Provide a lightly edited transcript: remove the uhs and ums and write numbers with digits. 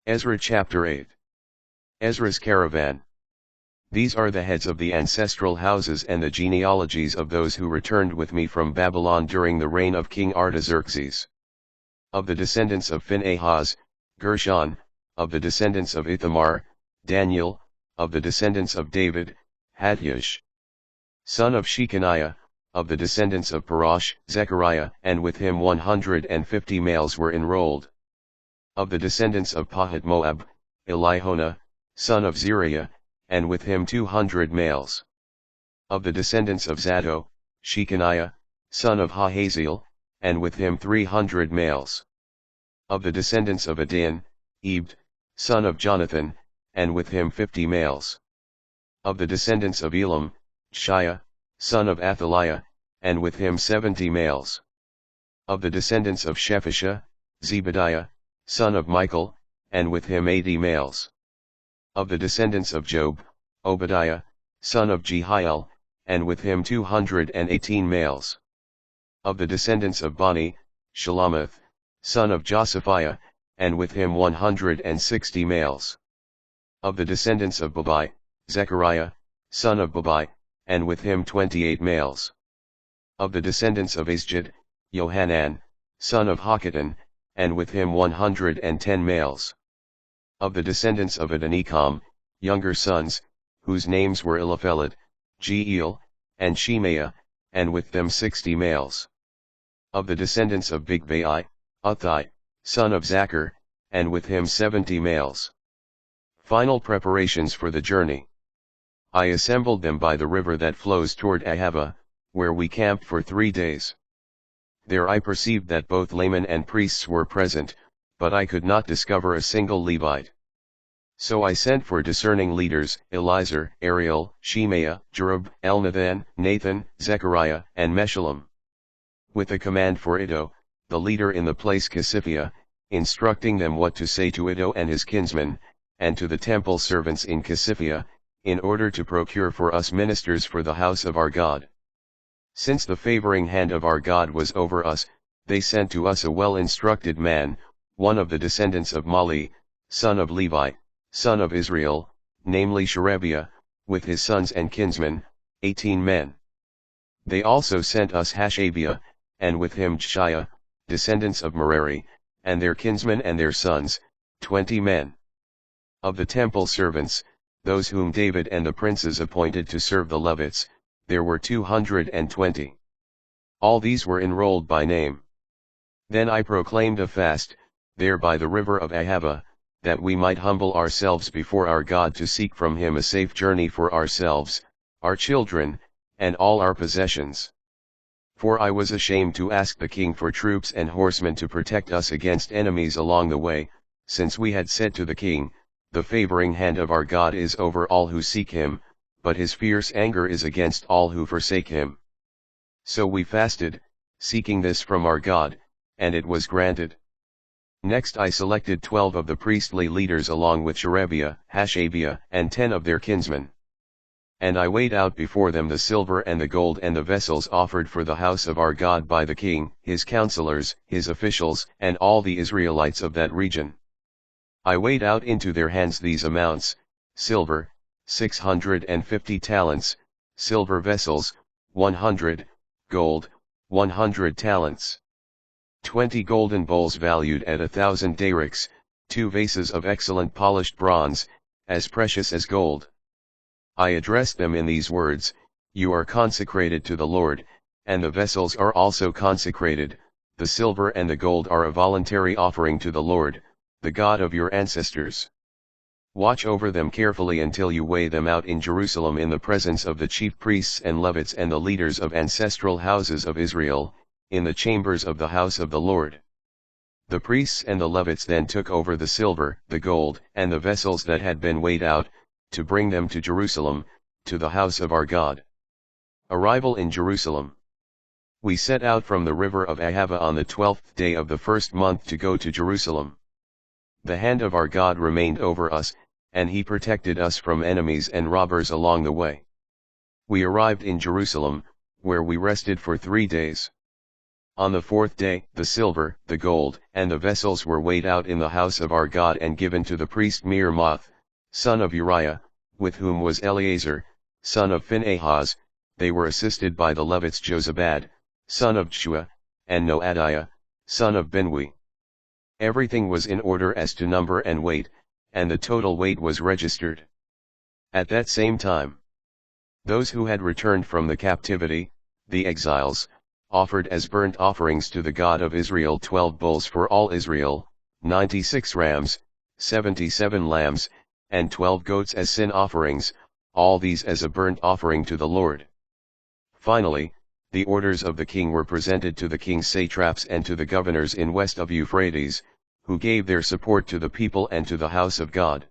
Ezra chapter 8. Ezra's caravan. These are the heads of the ancestral houses and the genealogies of those who returned with me from Babylon during the reign of King Artaxerxes. Of the descendants of Phinehas, Gershon; of the descendants of Ithamar, Daniel; of the descendants of David, Hattush, son of Shechaniah; of the descendants of Parosh, Zechariah, and with him 150 males were enrolled. Of the descendants of Pahat-Moab, Elihonah, son of Zeriah, and with him 200 males. Of the descendants of Zaddo, Shechaniah, son of Hahaziel, and with him 300 males. Of the descendants of Adin, Ebed, son of Jonathan, and with him 50 males. Of the descendants of Elam, Shia, son of Athaliah, and with him 70 males. Of the descendants of Shephisha, Zebediah, son of Michael, and with him 80 males. Of the descendants of Job, Obadiah, son of Jehiel, and with him 218 males. Of the descendants of Bani, Shelomoth, son of Josaphiah, and with him 160 males. Of the descendants of Babai, Zechariah, son of Babai, and with him 28 males. Of the descendants of Isjed, Johanan, son of Hakatan, and with him 110 males. Of the descendants of Adonikam, younger sons, whose names were Elipheled, Jeiel, and Shemaiah, and with them 60 males. Of the descendants of Bigvai, Uthai, son of Zachar, and with him 70 males. Final preparations for the journey. I assembled them by the river that flows toward Ahava, where we camped for 3 days. There I perceived that both laymen and priests were present, but I could not discover a single Levite. So I sent for discerning leaders, Eliezer, Ariel, Shemaiah, Jerub, Elnathan, Nathan, Zechariah, and Meshullam. With a command for Iddo, the leader in the place Casiphia, instructing them what to say to Iddo and his kinsmen, and to the temple servants in Casiphia, in order to procure for us ministers for the house of our God. Since the favoring hand of our God was over us, they sent to us a well-instructed man, one of the descendants of Mali, son of Levi, son of Israel, namely Sherebiah, with his sons and kinsmen, 18 men. They also sent us Hashabiah, and with him Jeshaiah, descendants of Merari, and their kinsmen and their sons, 20 men. Of the temple servants, those whom David and the princes appointed to serve the Levites, there were 220. All these were enrolled by name. Then I proclaimed a fast, there by the river of Ahava, that we might humble ourselves before our God to seek from him a safe journey for ourselves, our children, and all our possessions. For I was ashamed to ask the king for troops and horsemen to protect us against enemies along the way, since we had said to the king, the favoring hand of our God is over all who seek him, but his fierce anger is against all who forsake him. So we fasted, seeking this from our God, and it was granted. Next I selected 12 of the priestly leaders along with Sherebiah, Hashabiah, and 10 of their kinsmen. And I weighed out before them the silver and the gold and the vessels offered for the house of our God by the king, his counselors, his officials, and all the Israelites of that region. I weighed out into their hands these amounts: silver, 650 talents, silver vessels, 100, gold, 100 talents. 20 golden bowls valued at 1,000 darics, 2 vases of excellent polished bronze, as precious as gold. I addressed them in these words: You are consecrated to the Lord, and the vessels are also consecrated. The silver and the gold are a voluntary offering to the Lord, the God of your ancestors. Watch over them carefully until you weigh them out in Jerusalem in the presence of the chief priests and Levites and the leaders of ancestral houses of Israel, in the chambers of the house of the Lord. The priests and the Levites then took over the silver, the gold, and the vessels that had been weighed out, to bring them to Jerusalem, to the house of our God. Arrival in Jerusalem. We set out from the river of Ahava on the 12th day of the first month to go to Jerusalem. The hand of our God remained over us, and he protected us from enemies and robbers along the way. We arrived in Jerusalem, where we rested for 3 days. On the fourth day, the silver, the gold, and the vessels were weighed out in the house of our God and given to the priest Meremoth, son of Uriah, with whom was Eleazar, son of Phinehas. They were assisted by the Levites Jozabad, son of Jeshua, and Noadiah, son of Binwi. Everything was in order as to number and weight, and the total weight was registered. At that same time, those who had returned from the captivity, the exiles, offered as burnt offerings to the God of Israel 12 bulls for all Israel, 96 rams, 77 lambs, and 12 goats as sin offerings, all these as a burnt offering to the Lord. Finally, the orders of the king were presented to the king's satraps and to the governors in west of Euphrates, who gave their support to the people and to the house of God.